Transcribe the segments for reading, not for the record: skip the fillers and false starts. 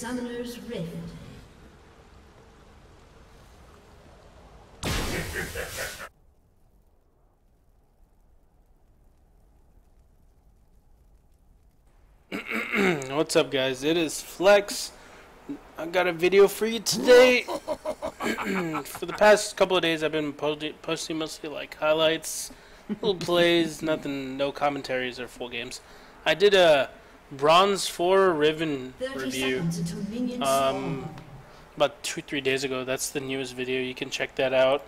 Summoner's Rift. What's up, guys? It is Flex. I got a video for you today. For the past couple of days, I've been posting mostly like highlights, little plays, nothing, no commentaries or full games. I did a Bronze 4 Riven review about 2-3 days ago. That's the newest video. You can check that out.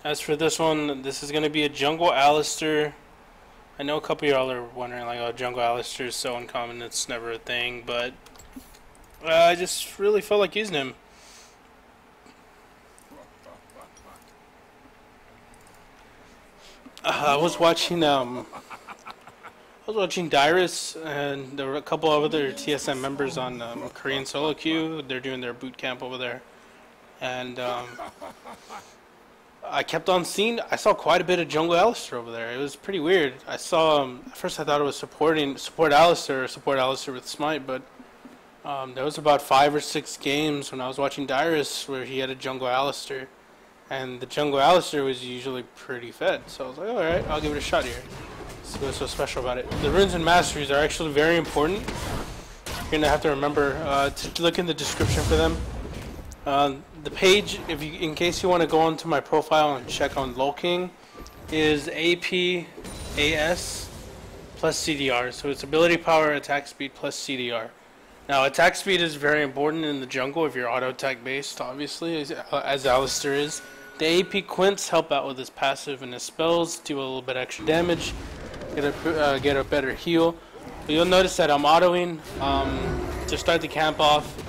As for this one, this is going to be a Jungle Alistar. I know a couple of y'all are wondering, like, oh, Jungle Alistar is so uncommon, it's never a thing, but I just really felt like using him. I was watching Dyrus, and there were a couple of other TSM members on Korean solo queue. They're doing their boot camp over there, and I kept on seeing. I saw quite a bit of Jungle Alistar over there. It was pretty weird. I saw at first I thought it was support Alistar with Smite, but there was about 5 or 6 games when I was watching Dyrus where he had a Jungle Alistar, and the Jungle Alistar was usually pretty fed. So I was like, all right, I'll give it a shot here. See what's so special about it. The runes and masteries are actually very important. You're gonna have to remember to look in the description for them. The page, in case you want to go onto my profile and check on LOL King, is APAS plus CDR. So it's ability power, attack speed plus CDR. Now attack speed is very important in the jungle if you're auto attack based, obviously, as Alistar is. The AP quints help out with his passive and his spells, do a little bit extra damage, get a better heal. But you'll notice that I'm autoing to start the camp off.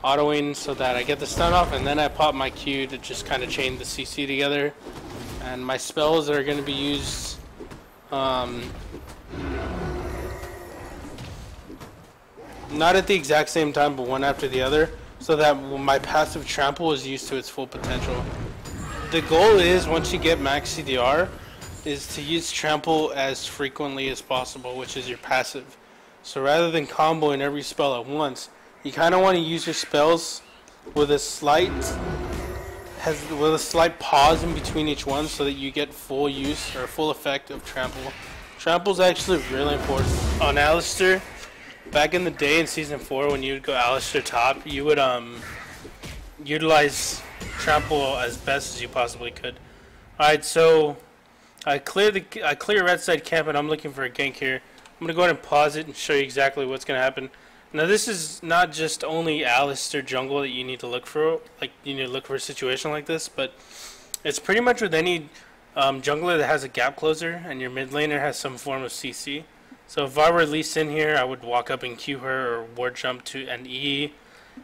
Autoing so that I get the stun off, and then I pop my Q to just kind of chain the CC together. And my spells are going to be used not at the exact same time, but one after the other, so that my passive trample is used to its full potential. The goal is, once you get max CDR, is to use trample as frequently as possible, which is your passive. So rather than comboing every spell at once, you kind of want to use your spells with a slight pause in between each one, so that you get full use or full effect of trample. Trample is actually really important on Alistar. Back in the day in season 4, when you would go Alistar top, you would utilize trample as best as you possibly could. All right, so I clear red side camp, and I'm looking for a gank here. I'm gonna go ahead and pause it and show you exactly what's gonna happen. Now this is not just only Alistar jungle that you need to look for, like you need to look for a situation like this, but it's pretty much with any jungler that has a gap closer and your mid laner has some form of CC. So if I were Lee Sin here, I would walk up and Q her or ward jump to an E.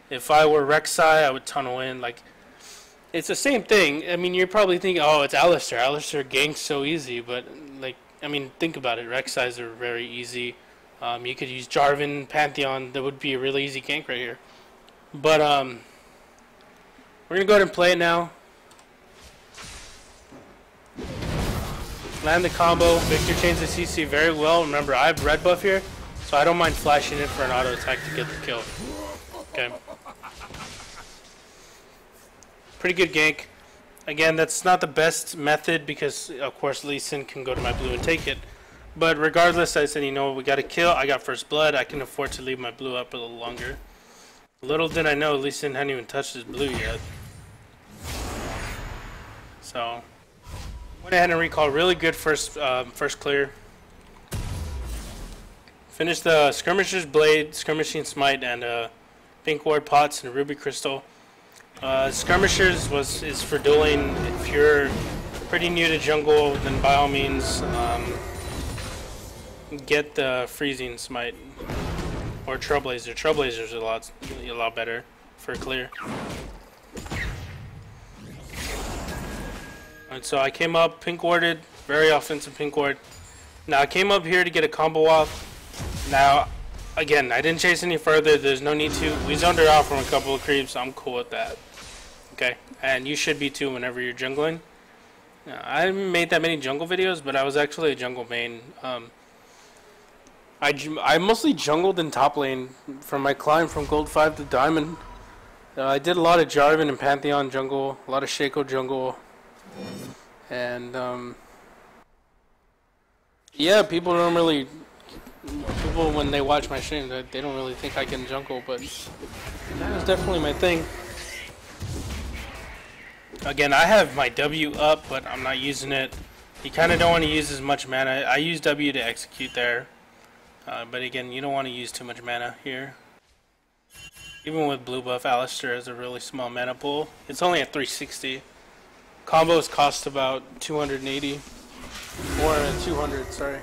If I were Rek'Sai, I would tunnel in. Like, it's the same thing. I mean, you're probably thinking, oh, it's Alistar. Alistar ganks so easy, but like, I mean, think about it. Rek'Sais are very easy. You could use Jarvan, Pantheon. That would be a really easy gank right here. But we're gonna go ahead and play it now. Land the combo. Victor chains the CC very well. Remember, I have red buff here, so I don't mind flashing it for an auto attack to get the kill. Okay. Pretty good gank. Again, that's not the best method because, of course, Lee Sin can go to my blue and take it. But regardless, I said, you know, we got to kill. I got first blood. I can afford to leave my blue up a little longer. Little did I know, Lee Sin hadn't even touched his blue yet. So, went ahead and recall. Really good first clear. Finished the Skirmisher's Blade, Skirmishing Smite, and Pink Ward Pots and Ruby Crystal. Skirmishers is for dueling. If you're pretty new to jungle, then by all means, get the Freezing Smite or Trailblazer. Trailblazer's a lot better for clear. And so I came up pink warded, very offensive pink ward. Now I came up here to get a combo off. Now, again, I didn't chase any further. There's no need to. We zoned her out from a couple of creeps. I'm cool with that. Okay, and you should be too whenever you're jungling. Now, I haven't made that many jungle videos, but I was actually a jungle main. I mostly jungled in top lane from my climb from gold 5 to diamond. I did a lot of Jarvan and Pantheon jungle, a lot of Shaco jungle, and yeah, people when they watch my stream, they don't really think I can jungle, but that was definitely my thing. Again, I have my W up, but I'm not using it. You kind of don't want to use as much mana. I use W to execute there, but again, you don't want to use too much mana here. Even with blue buff, Alistar has a really small mana pool. It's only at 360. Combos cost about 280 or 200. Sorry.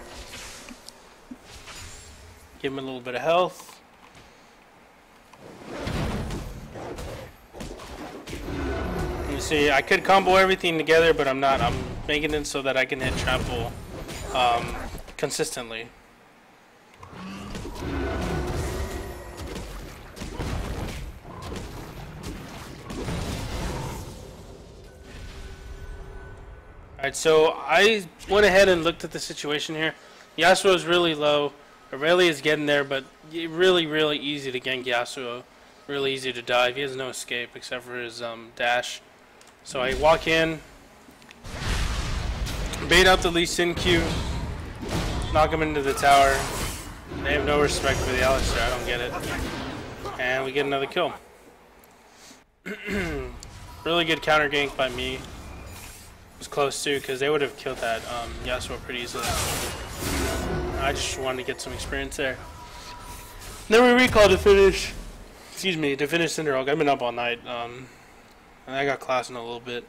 Give him a little bit of health. You see, I could combo everything together, but I'm not. I'm making it so that I can hit trample consistently. Alright, so I went ahead and looked at the situation here. Yasuo is really low. Aurelia is getting there, but really, really easy to gank Yasuo. Really easy to dive. He has no escape except for his dash. So I walk in, bait out the Lee Sin Q, knock him into the tower. They have no respect for the Alistar. I don't get it. And we get another kill. Really good counter gank by me. It was close too, because they would have killed that Yasuo pretty easily. I just wanted to get some experience there. Then we recall to finish. Excuse me, to finish Cinderhawk. I've been up all night. And I got class in a little bit.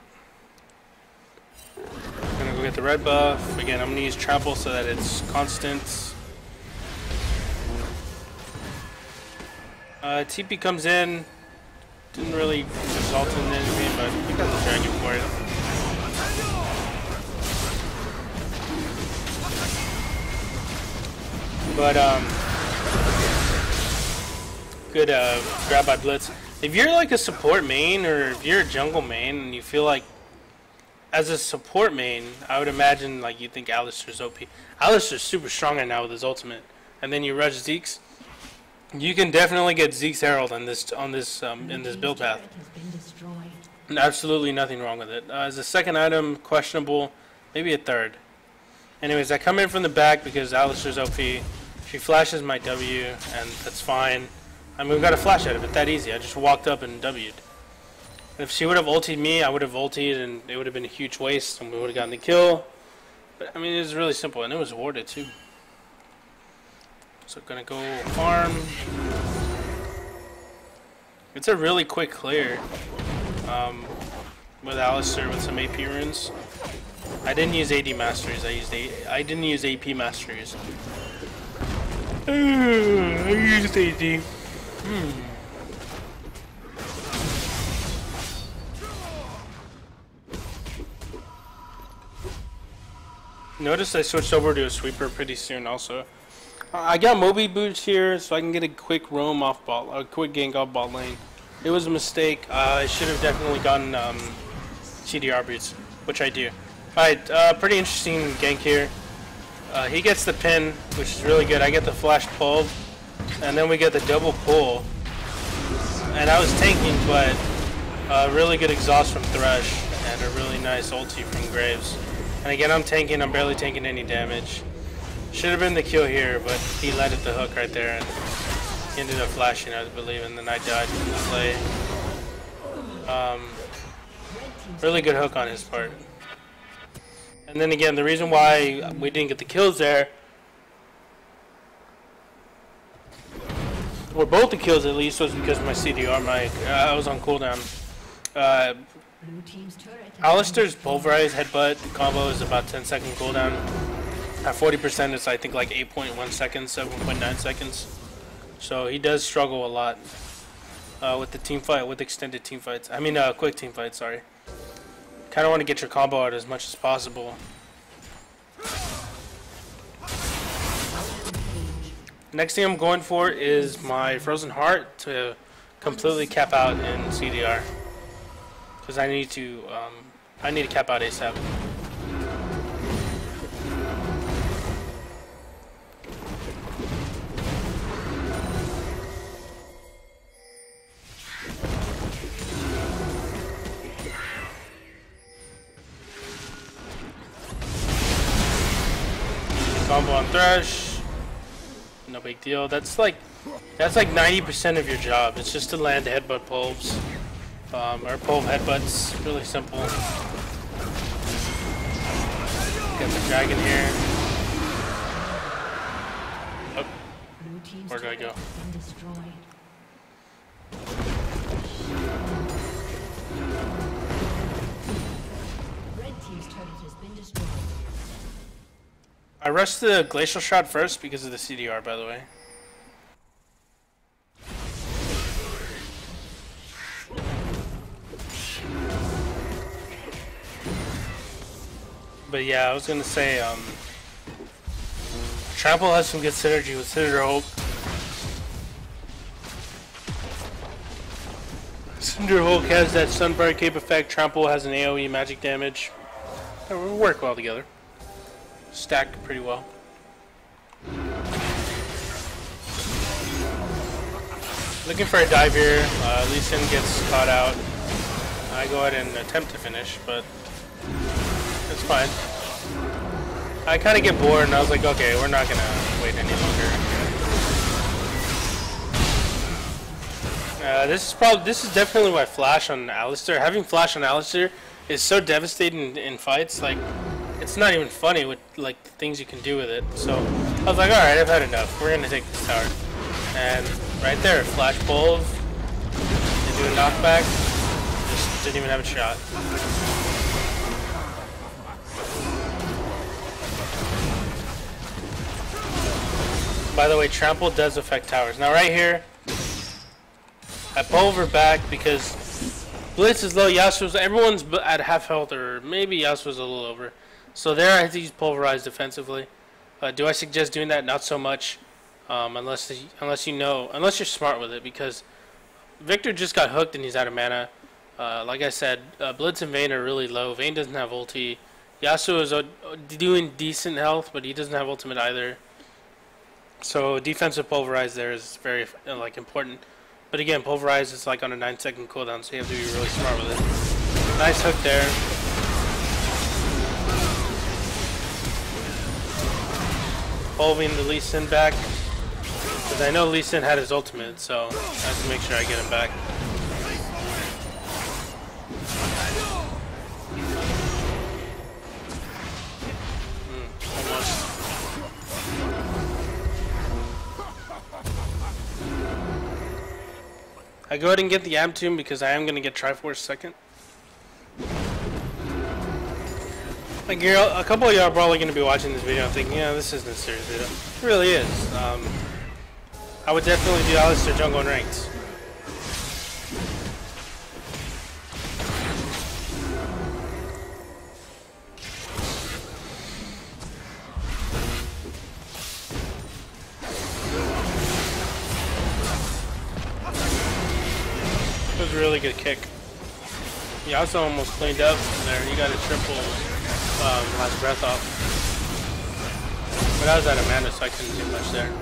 I'm gonna go get the red buff. Again, I'm gonna use trample so that it's constant. TP comes in. Didn't really result in anything, but we got the dragon for it. But good grab by Blitz. If you're like a support main, or if you're a jungle main, and you feel like, as a support main, I would imagine like you think Alistar's OP. Alistar's super strong right now with his ultimate, and then you rush Zeke's. You can definitely get Zeke's Herald in this in this build path. And absolutely nothing wrong with it. As a second item, questionable, maybe a third. Anyways, I come in from the back because Alistar's OP. She flashes my W, and that's fine. I mean, we got a flash out of it that easy. I just walked up and W'd. If she would have ultied me, I would have ultied, and it would have been a huge waste, and we would have gotten the kill. But I mean, it was really simple, and it was warded too. So gonna go farm. It's a really quick clear with Alistar with some AP runes. I didn't use AD masteries. I didn't use AP masteries. I used AD. Notice I switched over to a sweeper pretty soon. Also, I got Moby boots here, so I can get a quick roam off a quick gank off bot lane. It was a mistake. I should have definitely gotten CDR boots, which I do. Alright, pretty interesting gank here. He gets the pin, which is really good. I get the flash pull, and then we get the double pull. And I was tanking, but really good exhaust from Thresh, and a really nice ulti from Graves. And again, I'm tanking. I'm barely taking any damage. Should have been the kill here, but he landed the hook right there, and he ended up flashing, I believe, and then I died from the play. Really good hook on his part. And then again, the reason why we didn't get the kills there, or both the kills at least, was because of my CDR. I was on cooldown. Alistar's pulverize headbutt combo is about 10-second cooldown. At 40%, it's I think like 8.1 seconds, 7.9 seconds. So he does struggle a lot with the team fight, with extended team fights. I mean, quick team fights. Sorry. Kind of want to get your combo out as much as possible. Next thing I'm going for is my Frozen Heart to completely cap out in CDR, because I need to cap out ASAP. trample on Thresh. No big deal. That's like 90% of your job. It's just to land headbutt pulves. Or pulve headbutts. Really simple. Get the dragon here. Oh. Where do I go? I rushed the glacial shot first because of the CDR, by the way. But yeah, I was gonna say, Trample has some good synergy with Cinder Hulk. Cinder Hulk has that Sunfire Cape effect, Trample has an AoE magic damage. They work well together. Stack pretty well. Looking for a dive here. Lee Sin gets caught out. I go ahead and attempt to finish, but it's fine. I kind of get bored, and I was like, okay, we're not gonna wait any longer. This is definitely why Flash on Alistar. Having Flash on Alistar is so devastating in fights. Like, it's not even funny with like the things you can do with it. So I was like, all right, I've had enough. We're gonna take this tower, and right there, Flash pulve. They do a knockback. Just didn't even have a shot. By the way, trample does affect towers. Now right here, I pull her back because Blitz is low. Yasuo's, everyone's at half health, or maybe Yasuo's a little over. So there I have to use Pulverize defensively. Do I suggest doing that? Not so much, unless you're smart with it, because Victor just got hooked and he's out of mana. Like I said, Blitz and Vayne are really low. Vayne doesn't have ulti. Yasuo is doing decent health, but he doesn't have ultimate either. So defensive Pulverize there is very important. But again, Pulverize is like on a 9-second cooldown, so you have to be really smart with it. Nice hook there. Pulving the Lee Sin back, because I know Lee Sin had his ultimate, so I have to make sure I get him back. Almost. I go ahead and get the Am Tomb because I am going to get Triforce second. Like, a couple of y'all are probably going to be watching this video and thinking, yeah, this isn't a serious video. It really is. I would definitely do Alistar jungle and ranked. It was a really good kick. He also almost cleaned up there. He got a triple last breath off. But I was out of mana, so I couldn't do much there.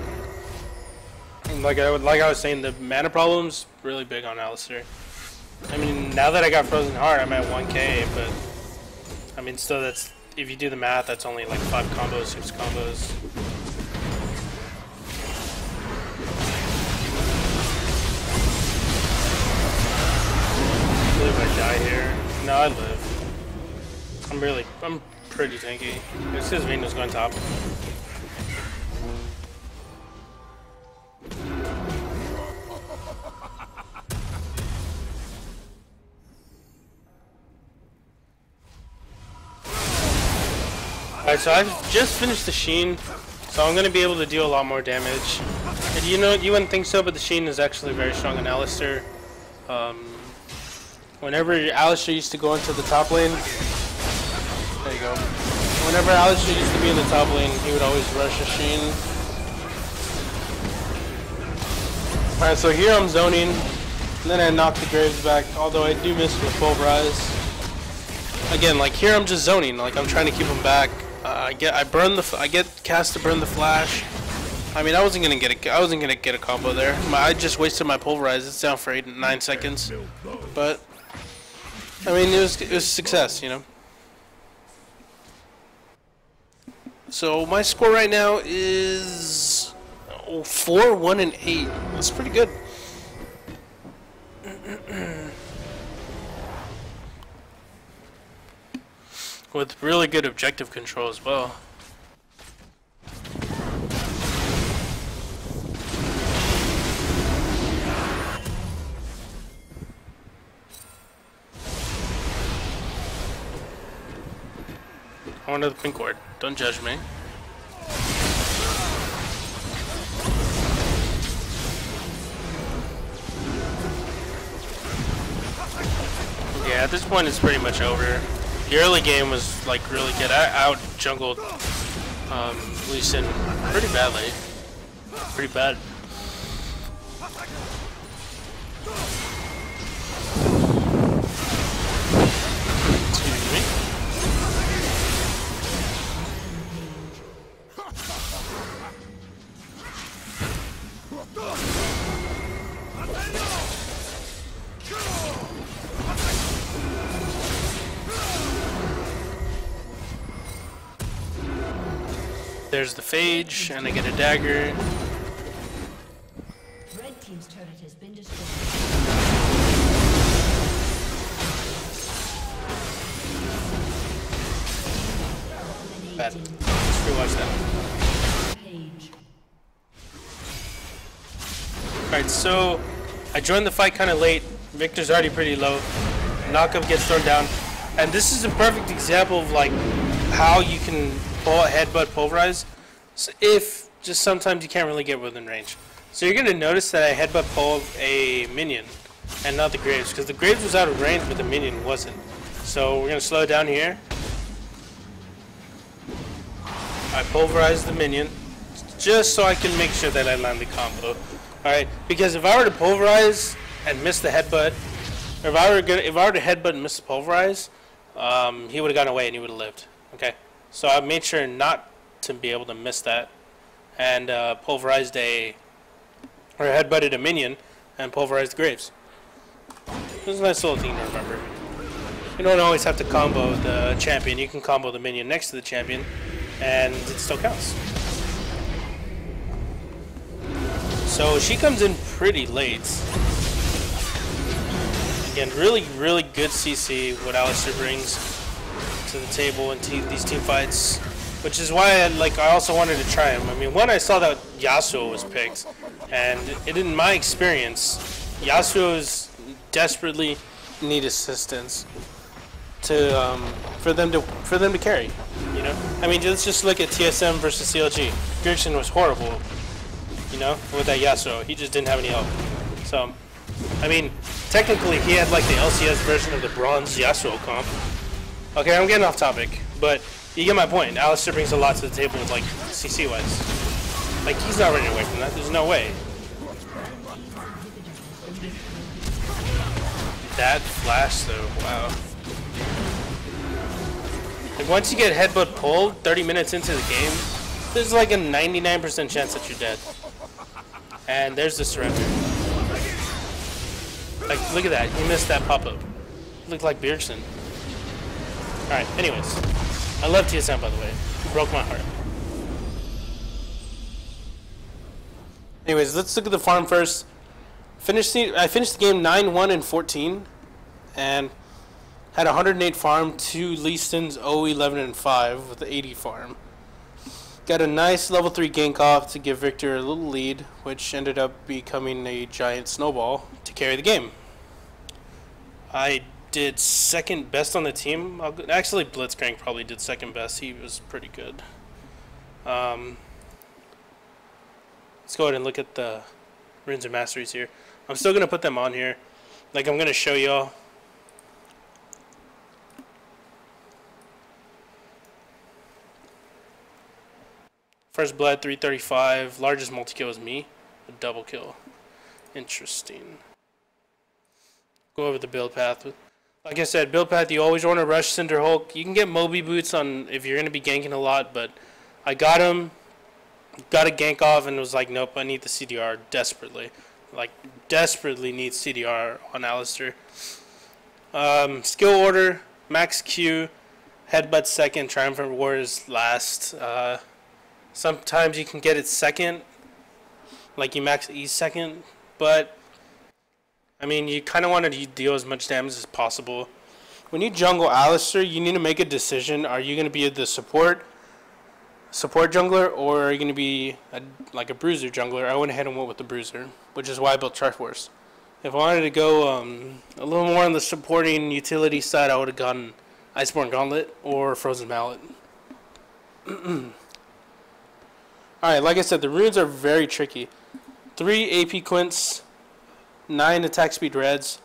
And like I was saying, the mana problem's really big on Alistar. I mean, now that I got Frozen Heart, I'm at 1k, but I mean, still, that's, if you do the math, that's only like 5 combos, 6 combos. I believe I die here. No, I live. I'm pretty tanky. It's because Vayne was going top. Alright, so I've just finished the Sheen, so I'm going to be able to deal a lot more damage. And you wouldn't think so, but the Sheen is actually very strong on Alistar. Whenever Alistar used to go into the top lane, there you go. Whenever Alistar used to be in the top lane, he would always rush a Sheen. Alright, so here I'm zoning, and then I knock the Graves back, although I do miss with Pulverize. Again, like here I'm just zoning, like I'm trying to keep him back. I get cast to burn the flash. I mean, I wasn't gonna get a combo there. I just wasted my Pulverize. It's down for 8-9 seconds, but I mean, it was success, you know. So my score right now is 4-1-8. That's pretty good. With really good objective control as well. I wanted the pink ward. Don't judge me. Yeah, at this point it's pretty much over. The early game was like really good. I out jungled Lee Sin pretty badly. Pretty bad. Excuse me. There's the phage, and I get a dagger. Red team's turret has been destroyed. Bad. Let's rewatch that. Alright, so I joined the fight kind of late. Victor's already pretty low. Knockup gets thrown down. And this is a perfect example of like how you can pull a headbutt pulverize. So if just sometimes you can't really get within range. So you're gonna notice that I headbutt pulled a minion and not the Graves, because the Graves was out of range but the minion wasn't. So we're gonna slow it down here. I pulverize the minion just so I can make sure that I land the combo. Alright, because if I were to pulverize and miss the headbutt, or if I were to headbutt and miss the pulverize, he would have gone away and he would have lived. Okay, so I made sure not to be able to miss that, and pulverized or headbutted a minion and pulverized the Graves. This is a nice little thing to remember. You don't always have to combo the champion. You can combo the minion next to the champion, and it still counts. So she comes in pretty late. Again, really, really good CC what Alistar brings to the table in these team fights, which is why I also wanted to try him. I mean, when I saw that Yasuo was picked, and in my experience, Yasuo's desperately need assistance to for them to carry. You know, I mean, let's just look at TSM versus CLG. Gerson was horrible. You know, with that Yasuo, he just didn't have any help. So, I mean, technically he had like the LCS version of the bronze Yasuo comp. Okay, I'm getting off topic, but you get my point. Alistar brings a lot to the table, like CC wise. Like, he's not running away from that. There's no way. That flash though, wow. Like, once you get headbutt pulled 30 minutes into the game, there's like a 99% chance that you're dead. And there's the surrender. Like, look at that. He missed that pop-up. Looked like Bjergsen. Alright, anyways. I love TSM, by the way. He broke my heart. Anyways, let's look at the farm first. I finished the game 9-1-14. And had 108 farm, 2 Lee Sin's 0-11-5 with the 80 farm. Got a nice level 3 gank off to give Victor a little lead, which ended up becoming a giant snowball to carry the game. I did second best on the team. Actually, Blitzcrank probably did second best. He was pretty good. Let's go ahead and look at the runes and masteries here. I'm still going to put them on here. Like, I'm going to show y'all. First blood, 335. Largest multi-kill was me. A double kill. Interesting. Go over the build path. Like I said, build path, you always want to rush Cinder Hulk. You can get Moby Boots on if you're going to be ganking a lot, but I got him. Got a gank off and was like, nope, I need the CDR desperately. Like, desperately need CDR on Alistar. Skill order, max Q, Headbutt second, Triumphant War is last. Sometimes you can get it second, like you max E second, but I mean you kind of want to deal as much damage as possible. When you jungle Alistar, you need to make a decision. Are you going to be the support jungler, or are you going to be like a bruiser jungler? I went ahead and went with the bruiser, which is why I built Triforce. If I wanted to go a little more on the supporting utility side, I would have gotten Iceborne Gauntlet or Frozen Mallet. Alright, like I said, the runes are very tricky. 3 AP Quints, 9 attack speed reds,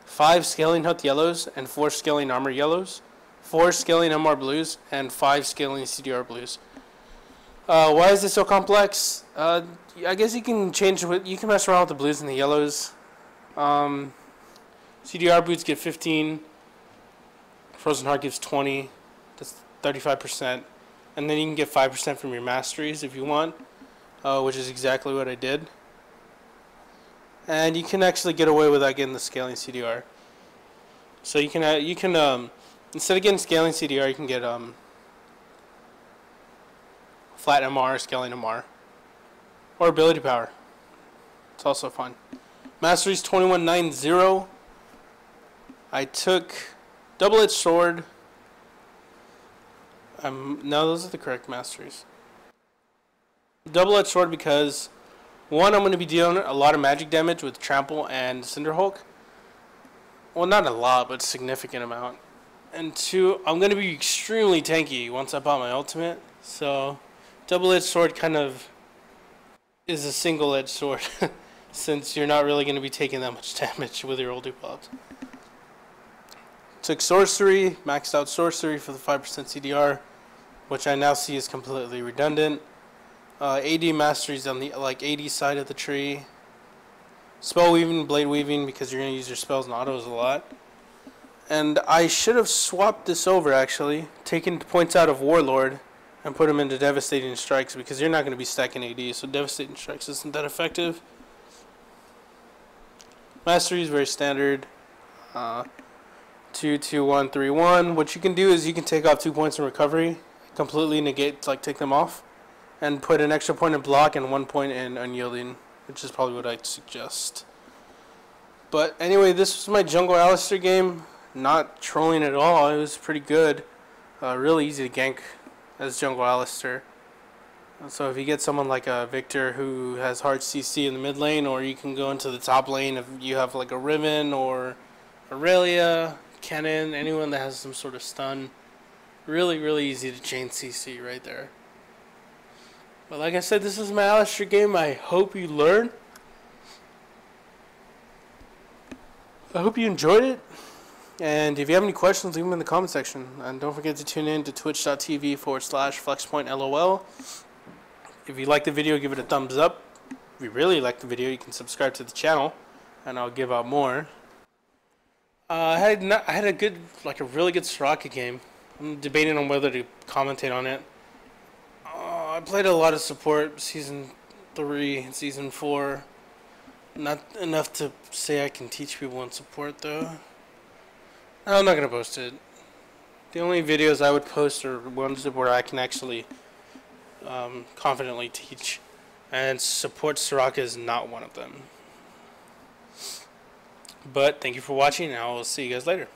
5 scaling health yellows, and 4 scaling armor yellows, 4 scaling MR blues, and 5 scaling CDR blues. Why is this so complex? I guess you can you can mess around with the blues and the yellows. CDR boots get 15. Frozen Heart gives 20. That's 35%. And then you can get 5% from your masteries if you want, which is exactly what I did. And you can actually get away without getting the scaling CDR. So you can instead of getting scaling CDR, you can get flat MR, scaling MR, or ability power. It's also fun. Masteries 2190. I took double-edged sword. No, those are the correct masteries. Double-edged sword because, one, I'm going to be dealing a lot of magic damage with Trample and Cinderhulk. Well, not a lot, but a significant amount. And two, I'm going to be extremely tanky once I bought my ultimate. So, double-edged sword kind of is a single-edged sword, since you're not really going to be taking that much damage with your ulti pops. Took sorcery, maxed out sorcery for the 5% CDR, which I now see is completely redundant. AD masteries on the AD side of the tree. Spell weaving, blade weaving, because you're going to use your spells and autos a lot. And I should have swapped this over actually, taken points out of Warlord and put them into Devastating Strikes, because you're not going to be stacking AD, so Devastating Strikes isn't that effective. Mastery is very standard. 2, 2, 1, 3, 1. What you can do is you can take off 2 points in recovery, completely negate, like take them off, and put an extra point in block and 1 point in unyielding, which is probably what I'd suggest. But anyway, this was my jungle Alistar game. Not trolling at all. It was pretty good. Really easy to gank as jungle Alistar. So if you get someone like a Victor who has hard CC in the mid lane, or you can go into the top lane if you have like a Riven or Aurelia, Kennen, anyone that has some sort of stun. Really, really easy to chain CC right there. But like I said, this is my Alistar game. I hope you learned. I hope you enjoyed it. And if you have any questions, leave them in the comment section. And don't forget to tune in to twitch.tv/Flexpointlol. If you like the video, give it a thumbs up. If you really like the video, you can subscribe to the channel, and I'll give out more. I had a really good Soraka game. I'm debating on whether to commentate on it. I played a lot of support, Season 3 and Season 4. Not enough to say I can teach people on support, though. No, I'm not going to post it. The only videos I would post are ones where I can actually confidently teach. And support Soraka is not one of them. But thank you for watching, and I will see you guys later.